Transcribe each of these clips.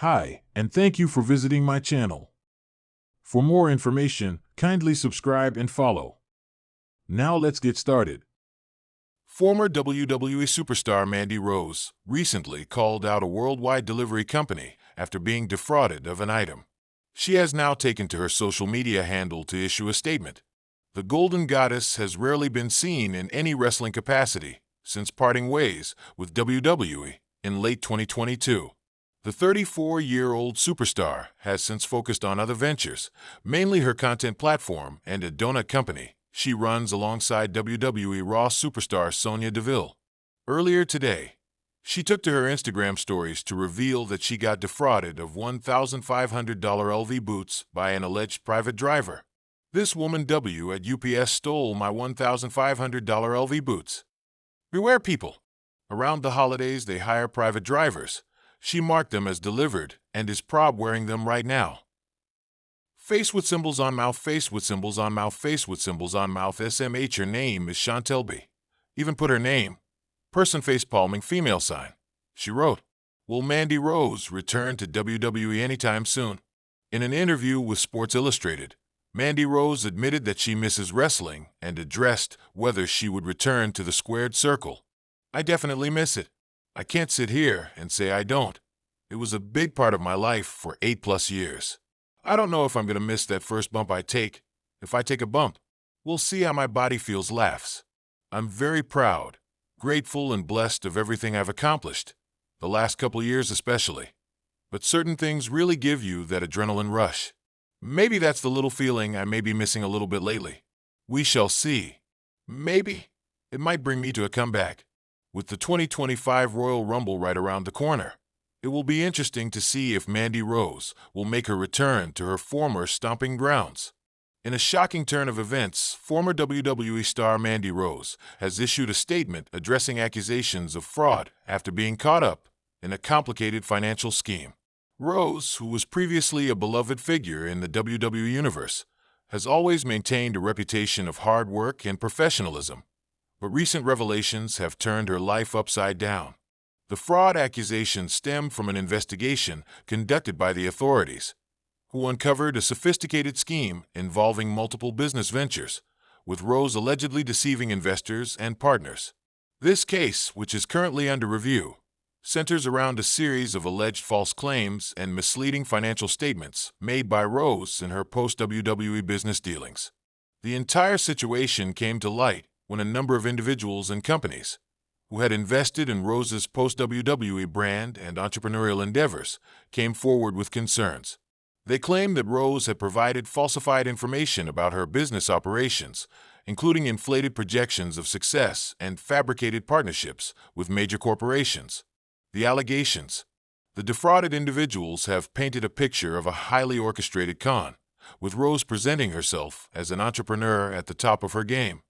Hi, and thank you for visiting my channel. For more information, kindly subscribe and follow. Now let's get started. Former WWE superstar Mandy Rose recently called out a worldwide delivery company after being defrauded of an item. She has now taken to her social media handle to issue a statement. The Golden Goddess has rarely been seen in any wrestling capacity since parting ways with WWE in late 2022. The 34-year-old superstar has since focused on other ventures, mainly her content platform and a donut company she runs alongside WWE Raw superstar Sonya Deville. Earlier today, she took to her Instagram stories to reveal that she got defrauded of $1,500 LV boots by an alleged private driver. "This woman W at UPS stole my $1,500 LV boots. Beware, people. Around the holidays, they hire private drivers. She marked them as delivered and is proud wearing them right now. Face with symbols on mouth, face with symbols on mouth, face with symbols on mouth, SMH. Her name is Chantel B. Even put her name. Person face palming female sign." She wrote. Will Mandy Rose return to WWE anytime soon? In an interview with Sports Illustrated, Mandy Rose admitted that she misses wrestling and addressed whether she would return to the squared circle. "I definitely miss it. I can't sit here and say I don't. It was a big part of my life for 8+ years. I don't know if I'm going to miss that first bump I take. If I take a bump, we'll see how my body feels." Laughs. "I'm very proud, grateful, and blessed of everything I've accomplished, the last couple years especially. But certain things really give you that adrenaline rush. Maybe that's the little feeling I may be missing a little bit lately. We shall see. Maybe it might bring me to a comeback. With the 2025 Royal Rumble right around the corner, it will be interesting to see if Mandy Rose will make her return to her former stomping grounds." In a shocking turn of events, former WWE star Mandy Rose has issued a statement addressing accusations of fraud after being caught up in a complicated financial scheme. Rose, who was previously a beloved figure in the WWE universe, has always maintained a reputation of hard work and professionalism, but recent revelations have turned her life upside down. The fraud accusations stem from an investigation conducted by the authorities, who uncovered a sophisticated scheme involving multiple business ventures, with Rose allegedly deceiving investors and partners. This case, which is currently under review, centers around a series of alleged false claims and misleading financial statements made by Rose in her post-WWE business dealings. The entire situation came to light when a number of individuals and companies who had invested in Rose's post-WWE brand and entrepreneurial endeavors came forward with concerns. They claimed that Rose had provided falsified information about her business operations, including inflated projections of success and fabricated partnerships with major corporations. The allegations. The defrauded individuals have painted a picture of a highly orchestrated con, with Rose presenting herself as an entrepreneur at the top of her game.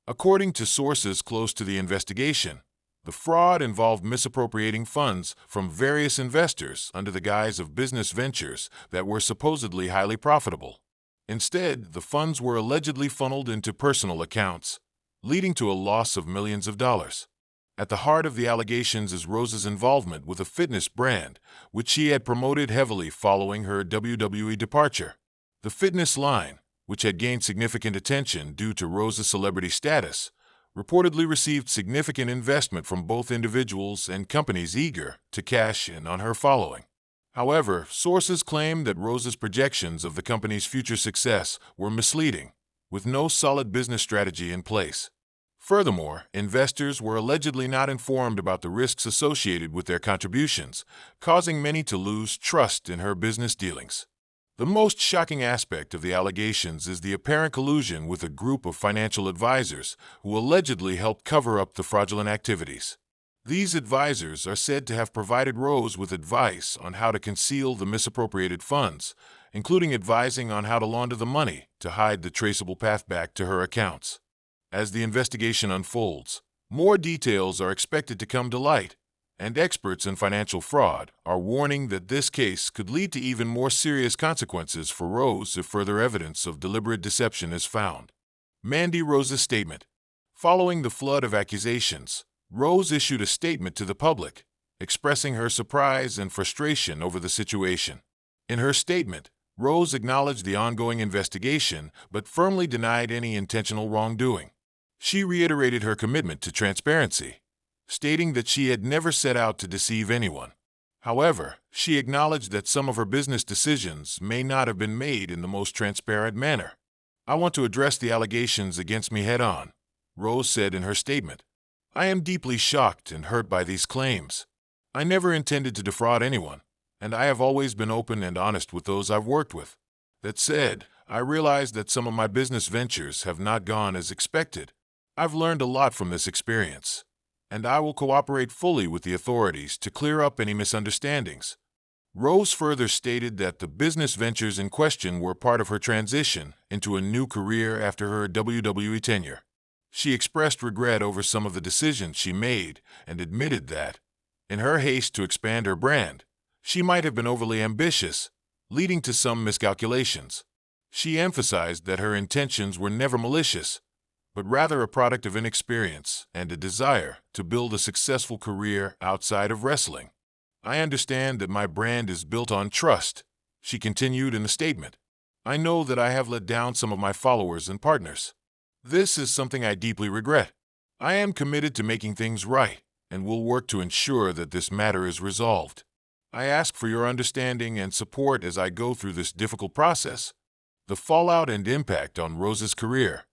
According to sources close to the investigation, the fraud involved misappropriating funds from various investors under the guise of business ventures that were supposedly highly profitable. Instead, the funds were allegedly funneled into personal accounts, leading to a loss of millions of dollars. At the heart of the allegations is Rose's involvement with a fitness brand, which she had promoted heavily following her WWE departure. The fitness line, which had gained significant attention due to Rose's celebrity status, reportedly received significant investment from both individuals and companies eager to cash in on her following. However, sources claim that Rose's projections of the company's future success were misleading, with no solid business strategy in place. Furthermore, investors were allegedly not informed about the risks associated with their contributions, causing many to lose trust in her business dealings. The most shocking aspect of the allegations is the apparent collusion with a group of financial advisors who allegedly helped cover up the fraudulent activities. These advisors are said to have provided Rose with advice on how to conceal the misappropriated funds, including advising on how to launder the money to hide the traceable path back to her accounts. As the investigation unfolds, more details are expected to come to light, and experts in financial fraud are warning that this case could lead to even more serious consequences for Rose if further evidence of deliberate deception is found. Mandy Rose's statement. Following the flood of accusations, Rose issued a statement to the public, expressing her surprise and frustration over the situation. In her statement, Rose acknowledged the ongoing investigation but firmly denied any intentional wrongdoing. She reiterated her commitment to transparency, stating that she had never set out to deceive anyone. However, she acknowledged that some of her business decisions may not have been made in the most transparent manner. "I want to address the allegations against me head-on," Rose said in her statement. "I am deeply shocked and hurt by these claims. I never intended to defraud anyone, and I have always been open and honest with those I've worked with. That said, I realize that some of my business ventures have not gone as expected. I've learned a lot from this experience, and I will cooperate fully with the authorities to clear up any misunderstandings." Rose further stated that the business ventures in question were part of her transition into a new career after her WWE tenure. She expressed regret over some of the decisions she made and admitted that, in her haste to expand her brand, she might have been overly ambitious, leading to some miscalculations. She emphasized that her intentions were never malicious, but rather a product of inexperience and a desire to build a successful career outside of wrestling. "I understand that my brand is built on trust," she continued in a statement. "I know that I have let down some of my followers and partners. This is something I deeply regret. I am committed to making things right and will work to ensure that this matter is resolved. I ask for your understanding and support as I go through this difficult process." The fallout and impact on Rose's career.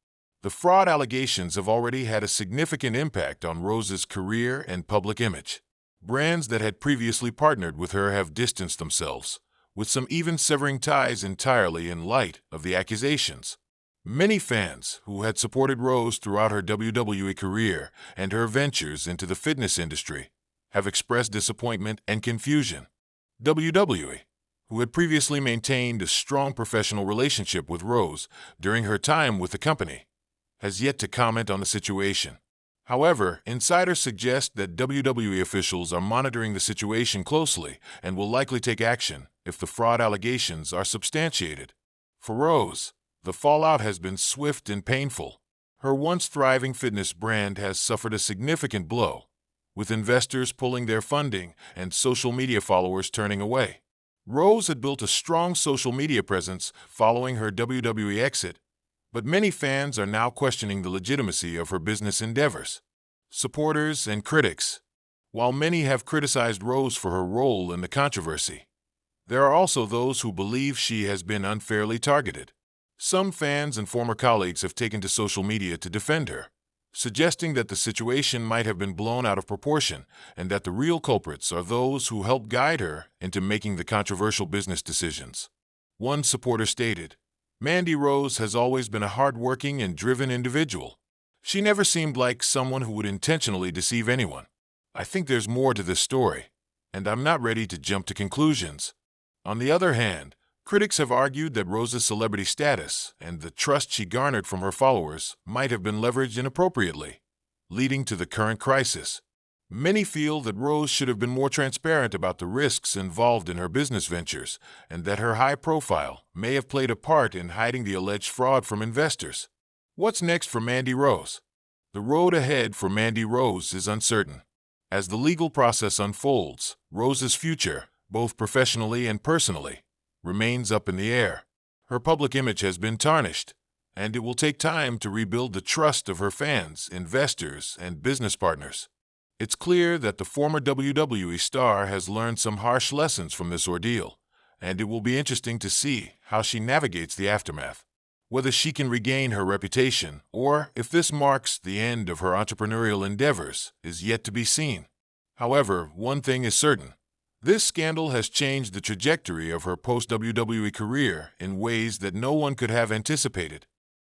The fraud allegations have already had a significant impact on Rose's career and public image. Brands that had previously partnered with her have distanced themselves, with some even severing ties entirely in light of the accusations. Many fans who had supported Rose throughout her WWE career and her ventures into the fitness industry have expressed disappointment and confusion. WWE, who had previously maintained a strong professional relationship with Rose during her time with the company, has yet to comment on the situation. However, insiders suggest that WWE officials are monitoring the situation closely and will likely take action if the fraud allegations are substantiated. For Rose, the fallout has been swift and painful. Her once thriving fitness brand has suffered a significant blow, with investors pulling their funding and social media followers turning away. Rose had built a strong social media presence following her WWE exit, but many fans are now questioning the legitimacy of her business endeavors. Supporters and critics. While many have criticized Rose for her role in the controversy, there are also those who believe she has been unfairly targeted. Some fans and former colleagues have taken to social media to defend her, suggesting that the situation might have been blown out of proportion and that the real culprits are those who helped guide her into making the controversial business decisions. One supporter stated, "Mandy Rose has always been a hard-working and driven individual. She never seemed like someone who would intentionally deceive anyone. I think there's more to this story, and I'm not ready to jump to conclusions." On the other hand, critics have argued that Rose's celebrity status and the trust she garnered from her followers might have been leveraged inappropriately, leading to the current crisis. Many feel that Rose should have been more transparent about the risks involved in her business ventures, and that her high profile may have played a part in hiding the alleged fraud from investors. What's next for Mandy Rose? The road ahead for Mandy Rose is uncertain. As the legal process unfolds, Rose's future, both professionally and personally, remains up in the air. Her public image has been tarnished, and it will take time to rebuild the trust of her fans, investors, and business partners. It's clear that the former WWE star has learned some harsh lessons from this ordeal, and it will be interesting to see how she navigates the aftermath. Whether she can regain her reputation or if this marks the end of her entrepreneurial endeavors is yet to be seen. However, one thing is certain. This scandal has changed the trajectory of her post-WWE career in ways that no one could have anticipated.